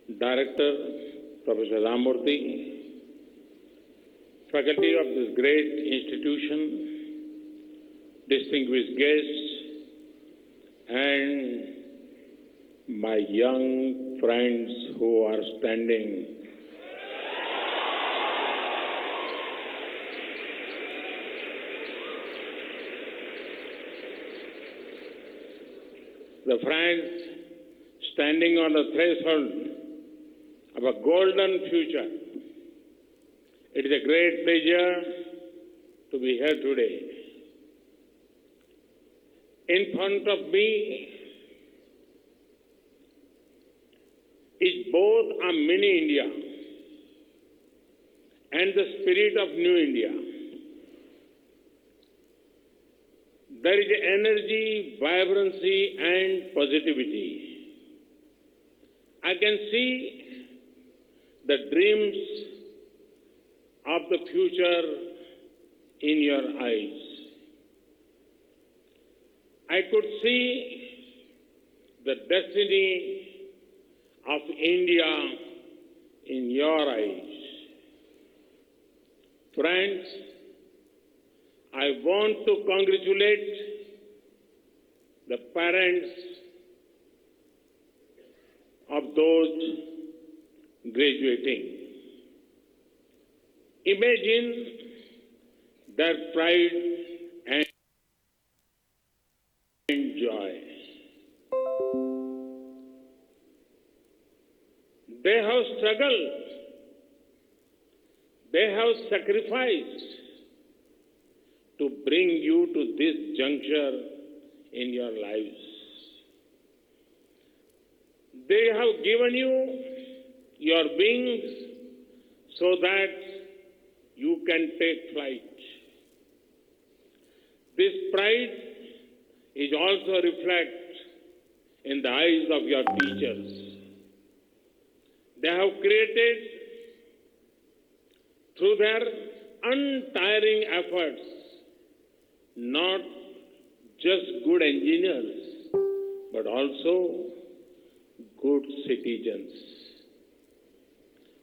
Director, Professor Ramurthy, faculty of this great institution, distinguished guests, and my young friends who are standing. The friends standing on the threshold of a golden future. It is a great pleasure to be here today. In front of me is both a mini India and the spirit of New India. There is energy, vibrancy, and positivity. I can see the dreams of the future in your eyes. I could see the destiny of India in your eyes. Friends, I want to congratulate the parents of those graduating. Imagine their pride and joy. They have struggled. They have sacrificed to bring you to this juncture in your lives. They have given you your wings so that you can take flight. This pride is also reflected in the eyes of your teachers. They have created, through their untiring efforts, not just good engineers, but also good citizens.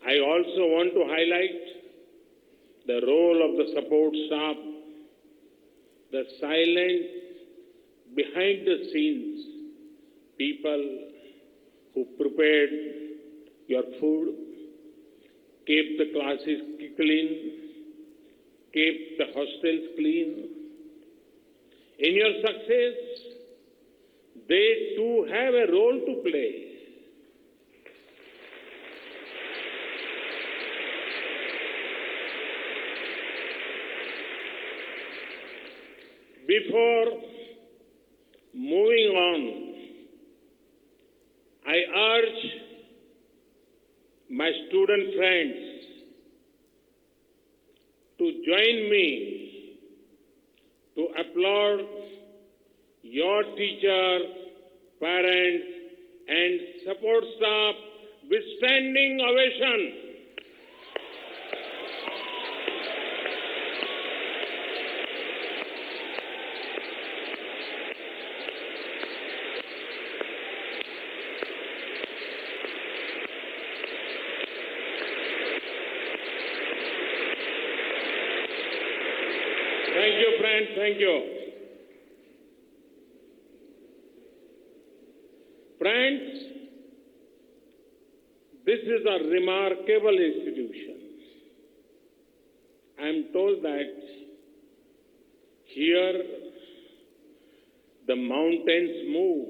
I also want to highlight the role of the support staff, the silent, behind the scenes people who prepared your food, kept the classes clean, kept the hostels clean. In your success, they too have a role to play. Before moving on, I urge my student friends to join me to applaud your teachers, parents, and support staff with standing ovation. Thank you, friends. Thank you. Friends, this is a remarkable institution. I am told that here the mountains move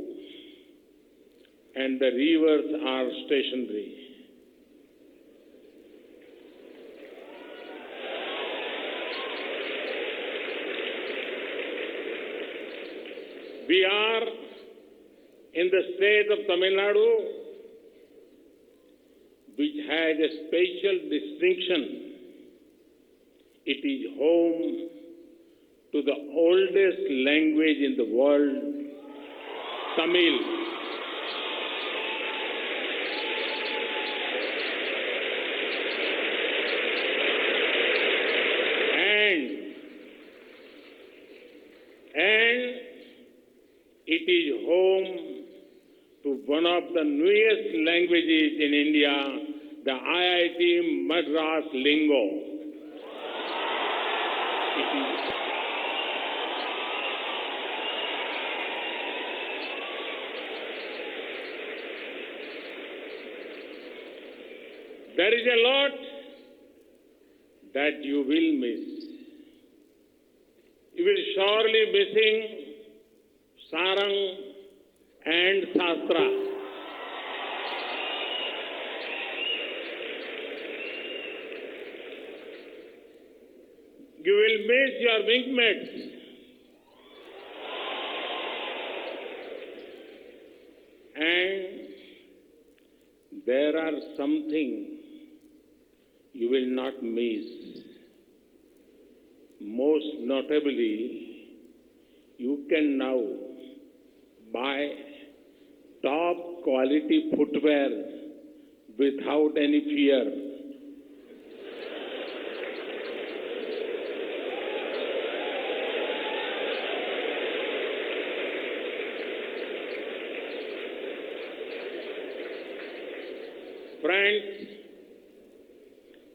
and the rivers are stationary. We are in the state of Tamil Nadu, which has a special distinction. It is home to the oldest language in the world, Tamil. And it is home to one of the newest languages in India, the IIT Madras lingo. There is a lot that you will miss. You will surely missing Sarang and Shastra. You will miss your wingmates. And there are something you will not miss. Most notably, you can now buy top quality footwear without any fear. Friends,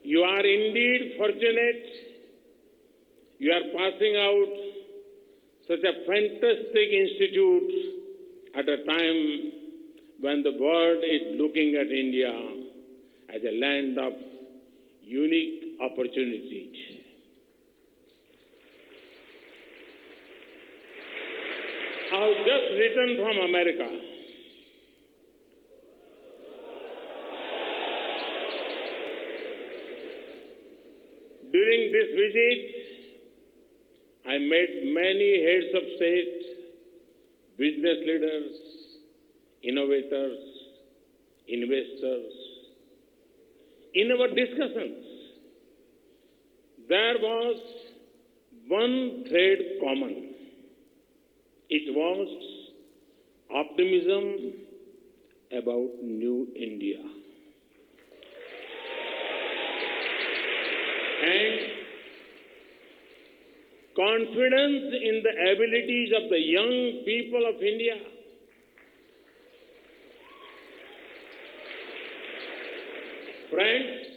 you are indeed fortunate. You are passing out such a fantastic institute at a time when the world is looking at India as a land of unique opportunities. I have just returned from America. During this visit, I met many heads of state, business leaders, innovators, investors. In our discussions, there was one thread common. It was optimism about new India. And confidence in the abilities of the young people of India. Friends,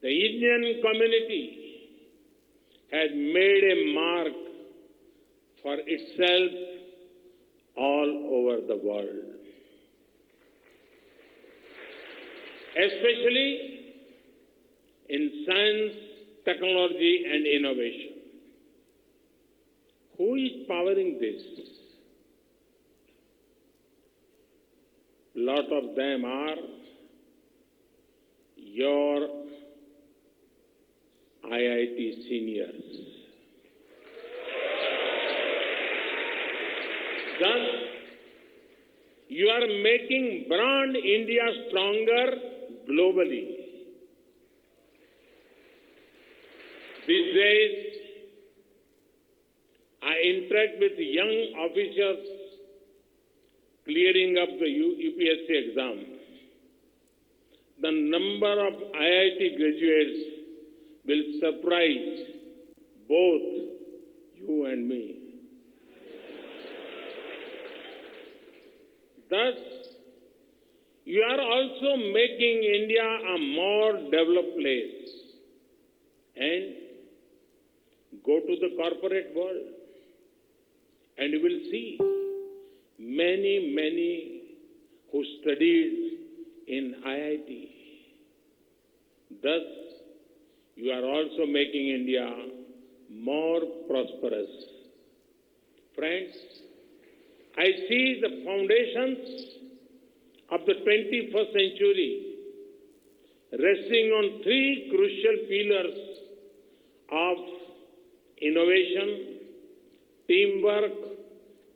the Indian community has made a mark for itself all over the world, especially in science, technology, and innovation. Who is powering this? A lot of them are your IIT seniors. Thus, you are making brand India stronger globally. These days, I interact with young officers clearing up the UPSC exam. The number of IIT graduates will surprise both you and me. Thus, you are also making India a more developed place. And go to the corporate world and you will see many who studied in IIT. Thus, you are also making India more prosperous. Friends, I see the foundations of the 21st century resting on three crucial pillars of innovation, teamwork,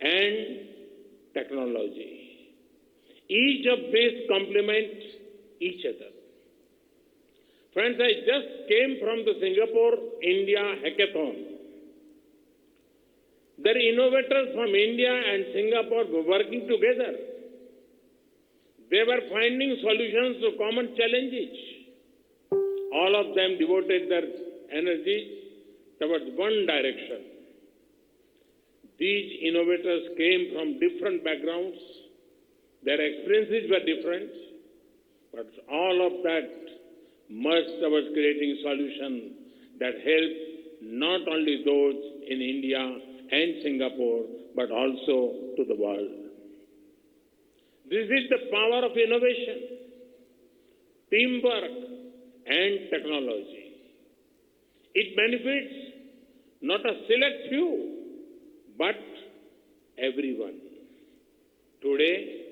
and technology. Each of these complement each other. Friends, I just came from the Singapore India Hackathon. There are innovators from India and Singapore were working together. They were finding solutions to common challenges. All of them devoted their energy towards one direction. These innovators came from different backgrounds Their experiences were different, but all of that merged towards creating solutions that help not only those in India and Singapore, but also to the world. This is the power of innovation, teamwork, and technology. It benefits not a select few, but everyone. Today,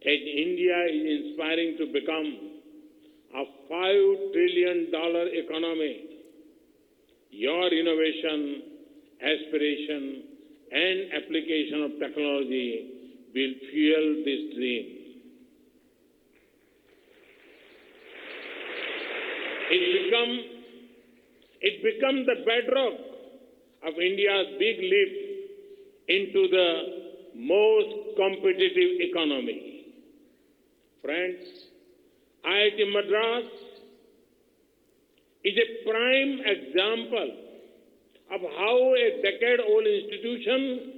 as India is inspiring to become a $5 trillion economy, your innovation, aspiration, and application of technology will fuel this dream. It becomes the bedrock of India's big leap into the most competitive economy. Friends, IIT Madras is a prime example of how a decade-old institution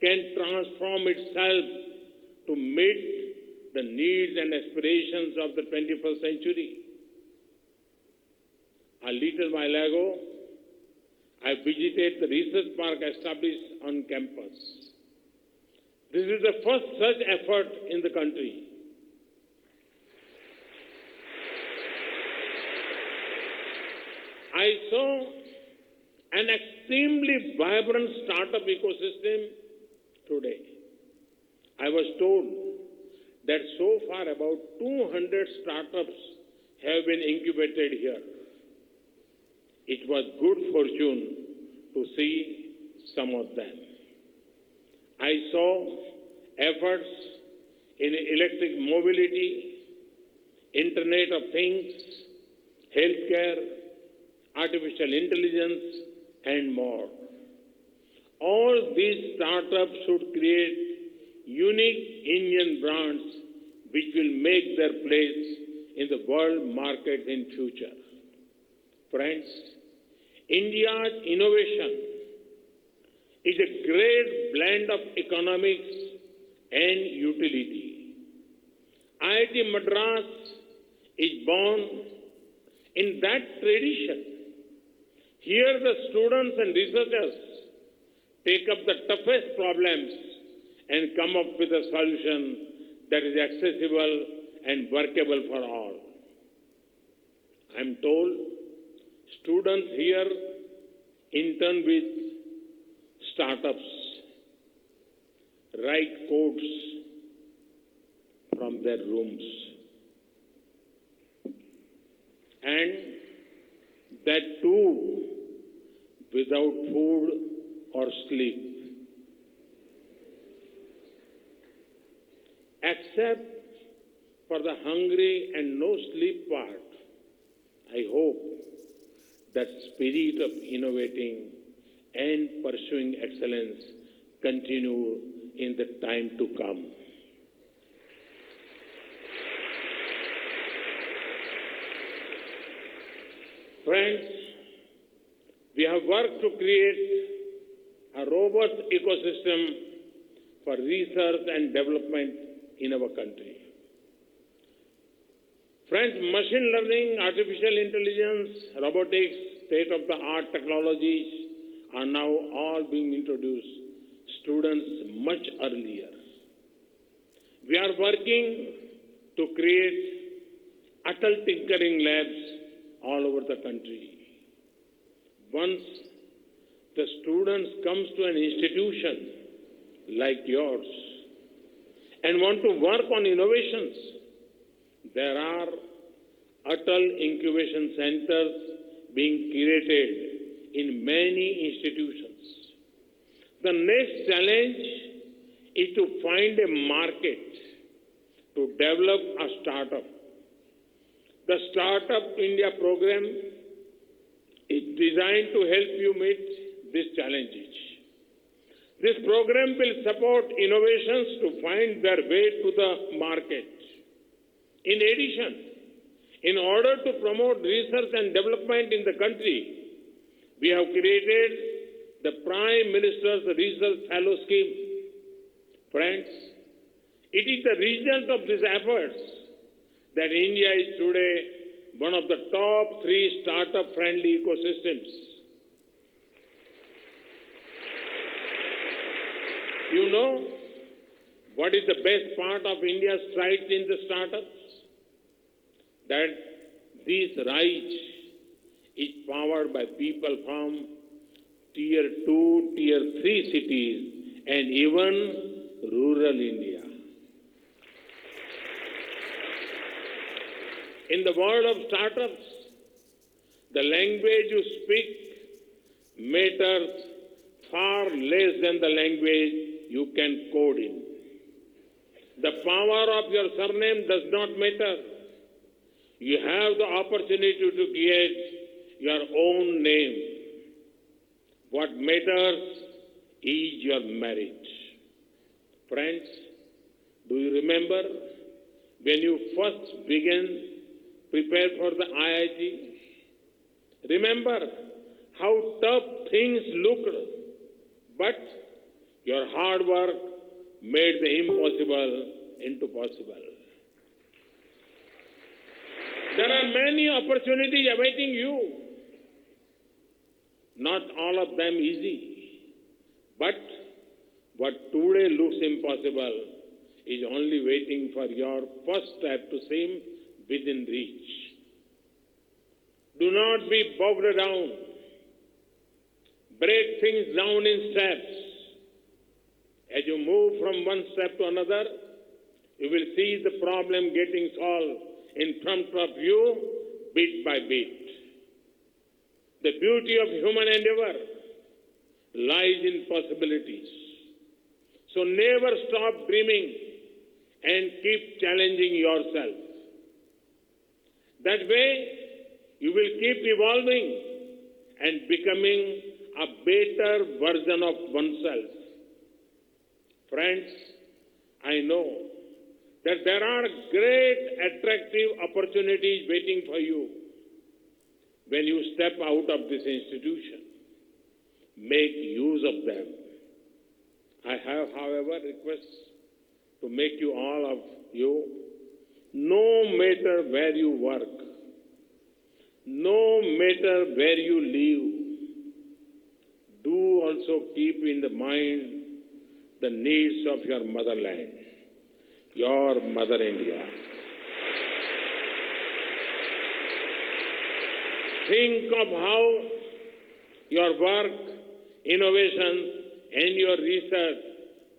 can transform itself to meet the needs and aspirations of the 21st century. A little while ago, I visited the research park established on campus. This is the first such effort in the country. I saw an extremely vibrant startup ecosystem today. I was told that so far about 200 startups have been incubated here. It was good fortune to see some of them. I saw efforts in electric mobility, Internet of Things, healthcare, artificial intelligence, and more. All these startups should create unique Indian brands which will make their place in the world market in future. Friends, India's innovation is a great blend of economics and utility. IIT Madras is born in that tradition. Here the students and researchers take up the toughest problems and come up with a solution that is accessible and workable for all. I'm told students here intern with startups, write codes from their rooms, and that too without food or sleep. Except for the hungry and no sleep part, I hope that spirit of innovating and pursuing excellence continue in the time to come. Friends, we have worked to create a robust ecosystem for research and development in our country. Friends, machine learning, artificial intelligence, robotics, state-of-the-art technologies are now all being introduced students much earlier. We are working to create Atal Tinkering Labs all over the country. Once the students comes to an institution like yours and want to work on innovations, there are Atal Incubation Centers being created in many institutions. The next challenge is to find a market to develop a startup. The Startup India program is designed to help you meet these challenges. This program will support innovations to find their way to the market. In addition, in order to promote research and development in the country, we have created the Prime Minister's Research Fellow Scheme. Friends, It is the result of these efforts that India is today one of the top 3 startup-friendly ecosystems. You know what is the best part of India's strides in the startups? That this rise is powered by people from Tier 2, Tier 3 cities and even rural India. In the world of startups, the language you speak matters far less than the language you can code in. The power of your surname does not matter. You have the opportunity to create your own name. What matters is your merit. Friends, do you remember when you first began prepare for the IIT? Remember how tough things looked, but your hard work made the impossible into possible. There are many opportunities awaiting you. Not all of them easy, but what today looks impossible is only waiting for your first step to seem within reach. Do not be bogged down. Break things down in steps. As you move from one step to another, you will see the problem getting solved in front of you bit by bit. The beauty of human endeavor lies in possibilities. So never stop dreaming and keep challenging yourself. That way, you will keep evolving and becoming a better version of oneself. Friends, I know that there are great attractive opportunities waiting for you when you step out of this institution. Make use of them. I have, however, requests to make you all of you, no matter where you work, no matter where you live, do also keep in the mind the needs of your motherland, your Mother India. Think of how your work, innovation, and your research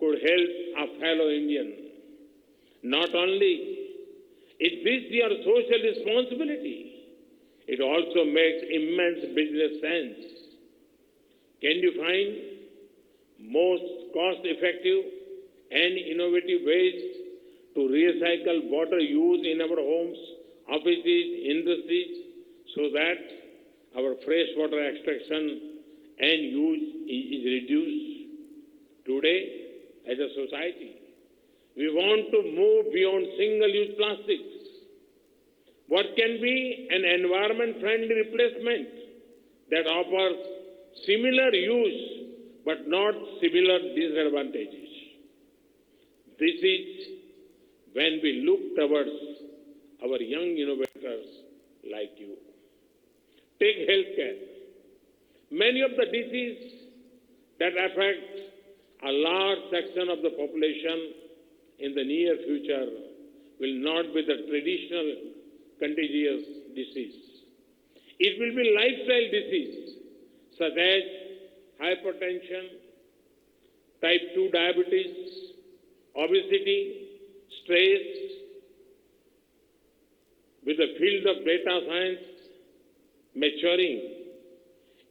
could help a fellow Indian. Not only is this your social responsibility, it also makes immense business sense. Can you find most cost-effective and innovative ways to recycle water used in our homes, offices, industries, so that our freshwater extraction and use is reduced? Today, as a society, we want to move beyond single-use plastics. What can be an environment-friendly replacement that offers similar use but not similar disadvantages? This is when we look towards our young innovators like you. Take healthcare. Many of the diseases that affect a large section of the population in the near future will not be the traditional contagious disease. It will be lifestyle disease such as hypertension, type 2 diabetes, obesity, stress. With the field of data science maturing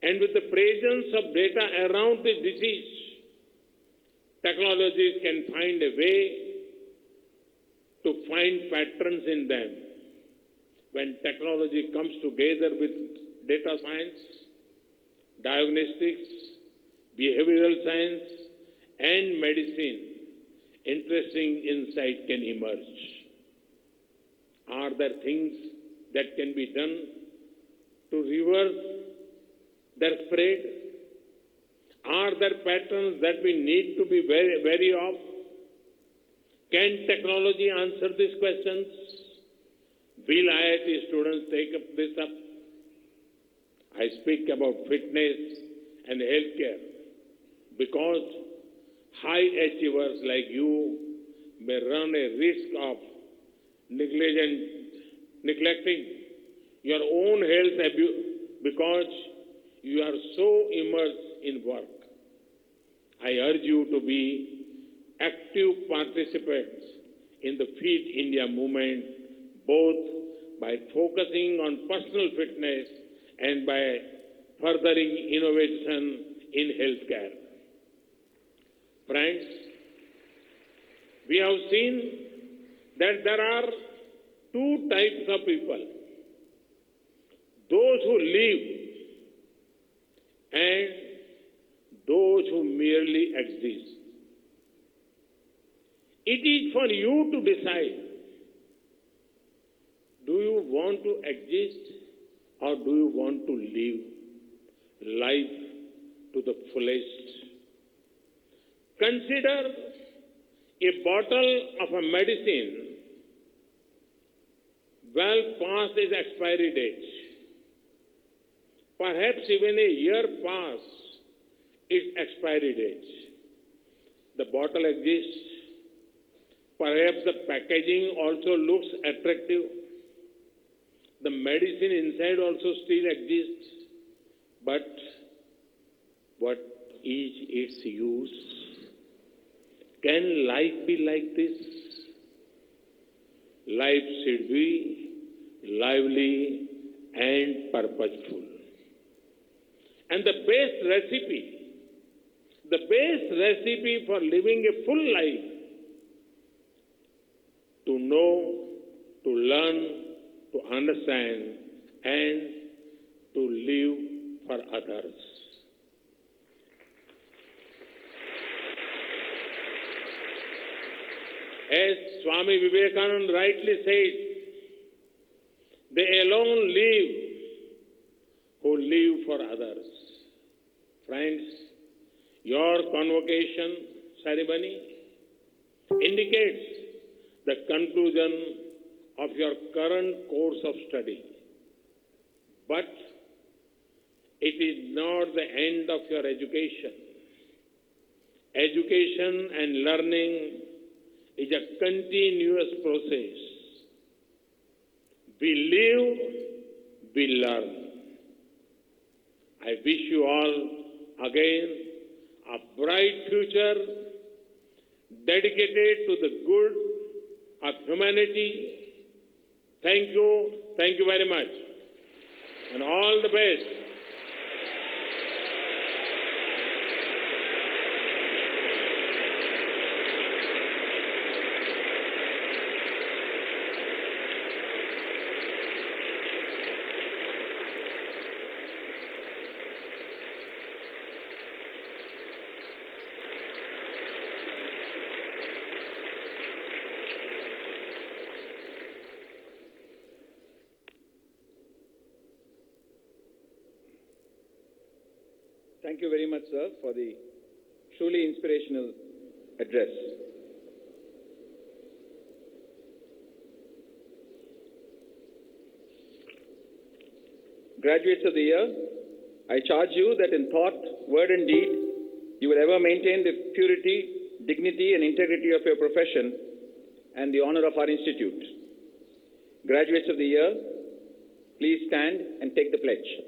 and with the presence of data around the disease, technologies can find a way to find patterns in them. When technology comes together with data science, diagnostics, behavioral science, and medicine, interesting insight can emerge. Are there things that can be done to reverse their spread? Are there patterns that we need to be wary of? Can technology answer these questions? Will IIT students take this up? I speak about fitness and healthcare because high achievers like you may run a risk of neglecting your own health because you are so immersed in work. I urge you to be active participants in the Fit India movement, both by focusing on personal fitness and by furthering innovation in healthcare. Friends, we have seen that there are two types of people: those who live and those who merely exist. It is for you to decide, do you want to exist or do you want to live life to the fullest? Consider a bottle of a medicine well past its expiry date. Perhaps even a year past its expiry date. The bottle exists. Perhaps the packaging also looks attractive. The medicine inside also still exists. But what is its use? Can life be like this? Life should be lively and purposeful. And the best recipe for living a full life, to know, to learn, to understand, and to live for others. As Swami Vivekananda rightly said, they alone live who live for others. Friends, your convocation ceremony indicates the conclusion of your current course of study. But it is not the end of your education. Education and learning is a continuous process. We live, we learn. I wish you all again a bright future dedicated to the good of humanity. Thank you very much, and all the best. Thank you very much, sir, for the truly inspirational address. Graduates of the year, I charge you that in thought, word and deed, you will ever maintain the purity, dignity and integrity of your profession and the honor of our institute. Graduates of the year, please stand and take the pledge.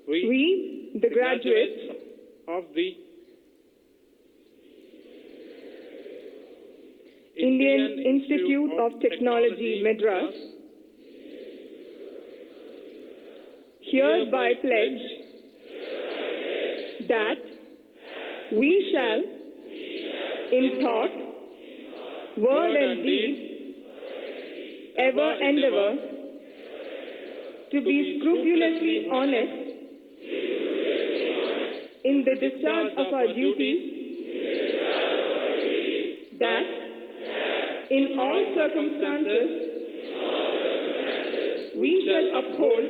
We, the graduates of the Indian Institute of Technology, Madras, hereby pledge that we shall, in thought, word and deed, ever endeavor to be scrupulously honest in the discharge of our duties, that in all circumstances we shall uphold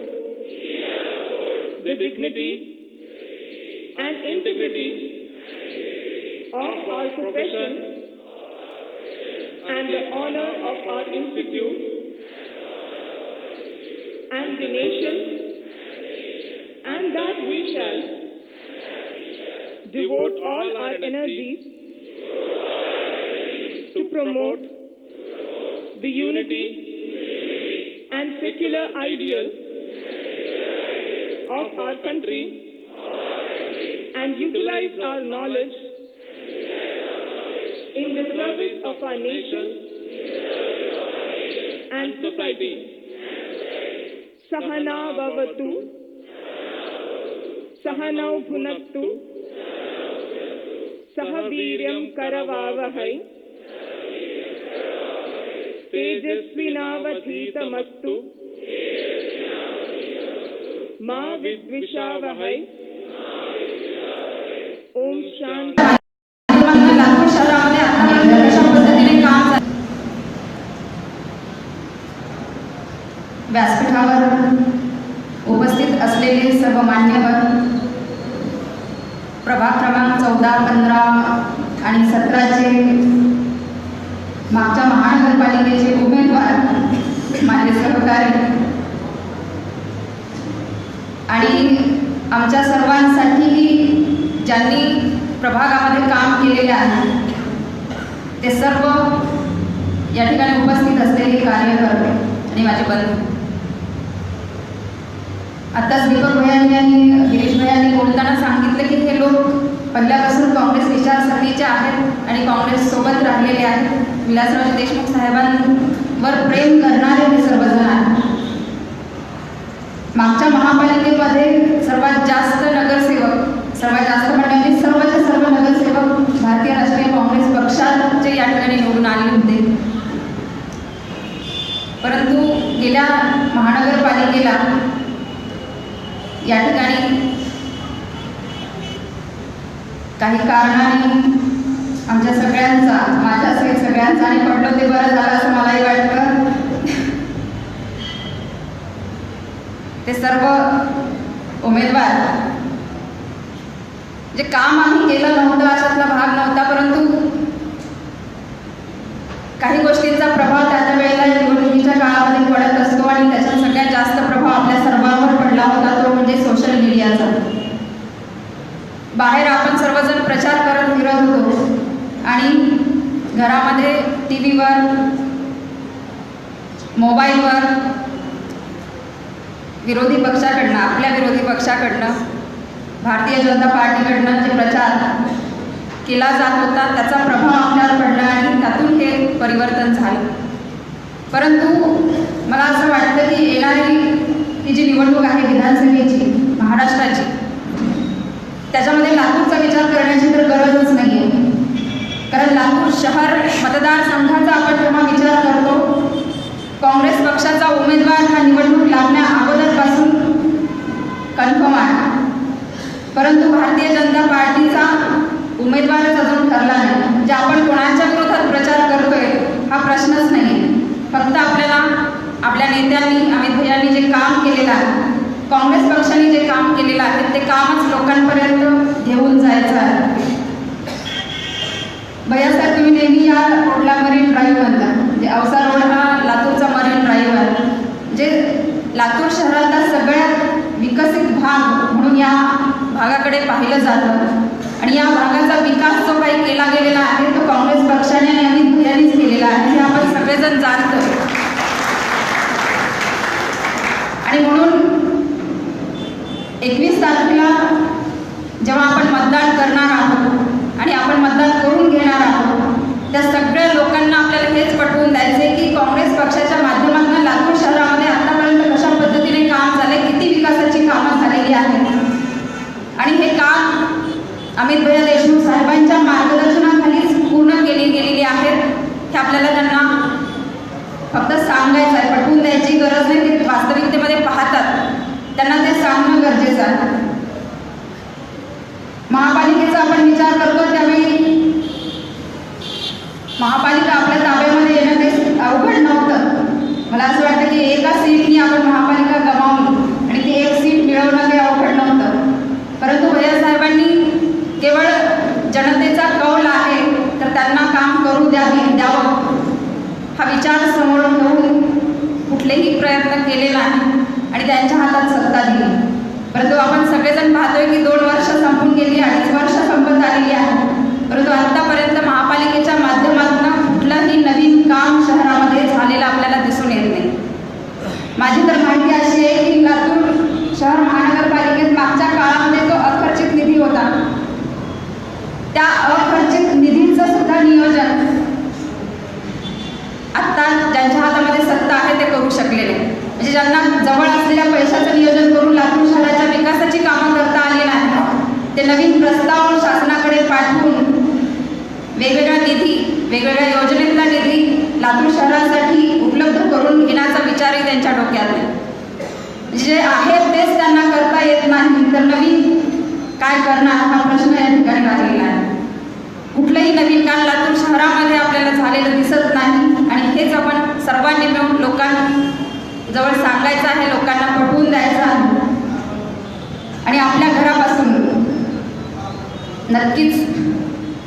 the dignity and integrity of our profession and the honor of our institute and the nation, and that we shall devote all our energies to promote the unity and secular ideals of our country and utilize our knowledge in the service of our nation and society. Sahana bhavatu, sahanau bhunaktu, sahaviryam karavavahai, तेजस्विनावधीतमस्तु मा विद्विषावहै. ओम शांती. लातूर शहरामध्ये आतापर्यंत कशा पद्धतीने काम झाले. व्यासपीठावर उपस्थित असलेले सर्व मान्यवर, प्रभाग क्रमांक 14, 15 आणि 17चे मागच्या महानगरपालिकेचे उमेदवार, माझे सहकारी आणि आमच्या सर्वांसाठी ज्यांनी प्रभागामध्ये काम केलेले आहे ते सर्व या ठिकाणी उपस्थित असलेले कार्यकर्ते आणि माझे बंधू. आताच दीपक भैयांनी आणि गिरीश भैयांनी बोलताना सांगितलं की हे लोक पहिल्यापासून काँग्रेस विचारसरणीचे आहेत आणि काँग्रेस सोबत राहिलेले आहेत. विलासराव देशमुख साहेबांवर प्रेम करणारे हे सर्वजण आहेत. मागच्या महापालिकेमध्ये सर्वात जास्त नगरसेवक, सर्वात जास्त म्हणजे सर्वच्या सर्व नगरसेवक भारतीय राष्ट्रीय काँग्रेस पक्षाचे या ठिकाणी निवडून आले होते. परंतु गेल्या महानगरपालिकेला या ठिकाणी काही कारणाने आमच्या सगळ्यांचा, माझ्या सहित सगळ्यांचा, आणि पडलं ते बरं झालं असं मलाही वाटतं, ते सर्व उमेदवार जे काम आम्ही केलं नव्हतं अशातला भाग नव्हता, परंतु काही गोष्टींचा प्रभाव त्या वेळेला निवडणुकीच्या काळामध्ये पडत असतो आणि त्याचा सगळ्यात जास्त प्रभाव आपल्या सर्वांवर पडला होता, तो म्हणजे सोशल मीडियाचा. बाहेर आपण सर्वजण प्रचार करत फिरत होतो आणि घरामध्ये टीव्हीवर, मोबाईलवर विरोधी पक्षाकडनं, आपल्या विरोधी पक्षाकडनं, भारतीय जनता पार्टीकडनं जे प्रचार केला जात होता त्याचा प्रभाव आपल्यावर पडला आणि त्यातून हे परिवर्तन झालं. परंतु मला असं वाटतं की येणारी ही जी निवडणूक आहे विधानसभेची, महाराष्ट्राची, त्याच्यामध्ये लातूरचा विचार करण्याची तर गरजच नाही आहे. कारण लातूर शहर मतदारसंघाचा आपण जेव्हा विचार करतो, काँग्रेस पक्षाचा उमेदवार हा निवडणूक लागण्या अगोदरपासून कन्फर्म आहे, परंतु भारतीय जनता पार्टीचा उमेदवारच अजून ठरला नाही. म्हणजे आपण कोणाच्या विरोधात प्रचार करतोय हा प्रश्नच नाही आहे. फक्त आपल्याला आपल्या नेत्यांनी, अमित भैयांनी जे काम केलेलं आहे, काँग्रेस पक्षाने जे काम केलेलं आहे ते कामच लोकांपर्यंत घेऊन जायचं आहे. भैयासाहेब, तुम्ही नेहमी या रोडला मरीन ड्राईव्ह म्हणता, म्हणजे औसा रोड हा लातूरचा मरीन ड्राईव्ह आहे, जे लातूर शहरातला सगळ्यात विकसित भाग म्हणून या भागाकडे पाहिलं जातं. आणि या भागाचा विकास जो काही केला गेलेला आहे तो काँग्रेस पक्षाने आणि अमित भैयांनीच केलेला आहे, हे आपण सगळेजण जाणतो. आणि म्हणून 21 तारखेला जेव्हा आपण मतदान करणार आहोत आणि आपण मतदान करून घेणार आहोत, त्या सगळ्या लोकांना आपल्याला हेच पटवून द्यायचे की काँग्रेस पक्षाच्या माध्यमातून लातूर शहरामध्ये आतापर्यंत कशा पद्धतीने काम झाले, किती विकासाची कामं झालेली आहेत. आणि हे काम अमित भैया देशमुख साहेबांच्या मार्गदर्शनाखालीच पूर्ण केली गेलेली आहेत. हे आपल्याला त्यांना फक्त सांगायचं आहे, पटवून द्यायची गरज नाही. ते वास्तविकतेमध्ये पाहतात, त्यांना ते सांगणं गरजेचं आहे. महापालिकेचा आपण विचार करतो त्यावेळी महापालिका आपल्या ताब्यामध्ये येणं काही अवघड नव्हतं. मला असं वाटतं की एका सीटनी आपण प्रयत्न केले नाही आणि त्यांच्या हातात सत्ता दिली. परंतु आपण सगळेजण पाहतोय की 2 वर्ष संपून गेली, 2.5 वर्ष संपत आलेली आहे, परंतु आतापर्यंत महापालिकेच्या माध्यमातून कुठलंही नवीन काम शहरामध्ये झालेलं आपल्याला दिसून येत नाही. माझी तर माहिती अशी आहे की लातूर शहर महानगरपालिकेत मागच्या काळामध्ये जो अखर्चित निधी होता, त्या अखर्चित निधीचं सुद्धा नियोजन आत्ता ज्यांच्या हातामध्ये सत्ता आहे ते करू शकलेले. म्हणजे ज्यांना जवळ असलेल्या पैशाचं नियोजन करून लातूर शहराच्या विकासाची कामं करता आली नाही, ते नवीन प्रस्ताव शासनाकडे पाठवून वेगवेगळा निधी, वेगवेगळ्या योजनेतला निधी लातूर शहरासाठी उपलब्ध करून घेण्याचा विचारही त्यांच्या डोक्यात नाही. जे आहे तेच त्यांना करता येत नाही, तर नवीन काय करणार हा प्रश्न या ठिकाणी राहिलेला आहे. कुठलंही नवीन काम लातूर शहरामध्ये आपल्याला झालेलं दिसत नाही आणि हेच आपण सर्वांनी मिळून लोकांजवळ सांगायचं आहे, लोकांना पटवून द्यायचं आहे. आणि आपल्या घरापासून नक्कीच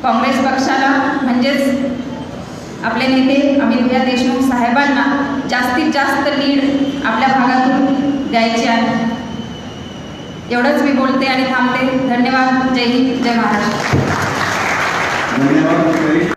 काँग्रेस पक्षाला म्हणजेच आपले नेते अमित देशमुख साहेबांना जास्तीत जास्त लीड आपल्या भागातून द्यायची आहे. एवढंच मी बोलते आणि थांबते. धन्यवाद. जय हिंद, जय महाराष्ट्र. धन्यवाद.